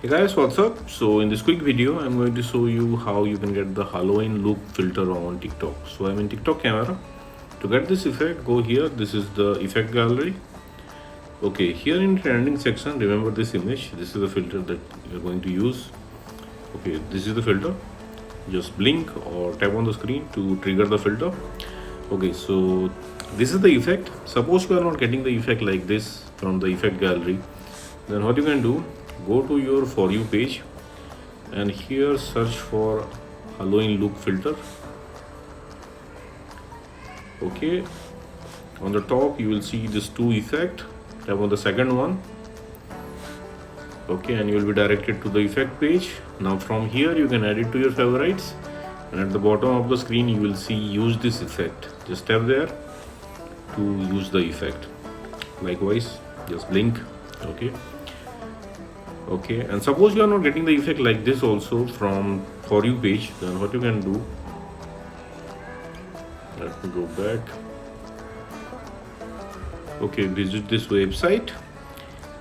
Hey guys, what's up? So in this quick video, I'm going to show you how you can get the Halloween look filter on TikTok. So I'm in TikTok camera. To get this effect, go here. This is the effect gallery. Okay, here in trending section, remember this image. This is the filter that you're going to use. Okay, this is the filter. Just blink or tap on the screen to trigger the filter. Okay, so this is the effect. Suppose you are not getting the effect like this from the effect gallery, then what you can do, go to your For You page and here search for Halloween look filter. Okay, on the top you will see this two effect. Tap on the second one. Okay, and you will be directed to the effect page. Now from here you can add it to your favorites, and at the bottom of the screen you will see use this effect. Just tap there to use the effect. Likewise, just blink. Okay, and suppose you are not getting the effect like this also from For You page, then what you can do, let me go back. Okay, visit this website.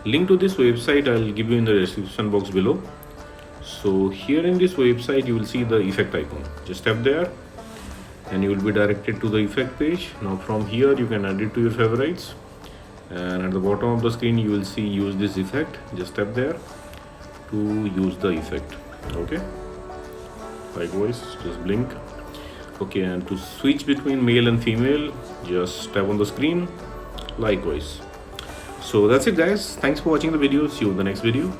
Link to this website I'll give you in the description box below. So here in this website you will see the effect icon. Just tap there and you will be directed to the effect page. Now from here you can add it to your favorites, and at the bottom of the screen you will see use this effect. Just tap there to use the effect. Okay, likewise, just blink. Okay, and to switch between male and female, just tap on the screen. Likewise. So that's it guys, thanks for watching the video. See you in the next video.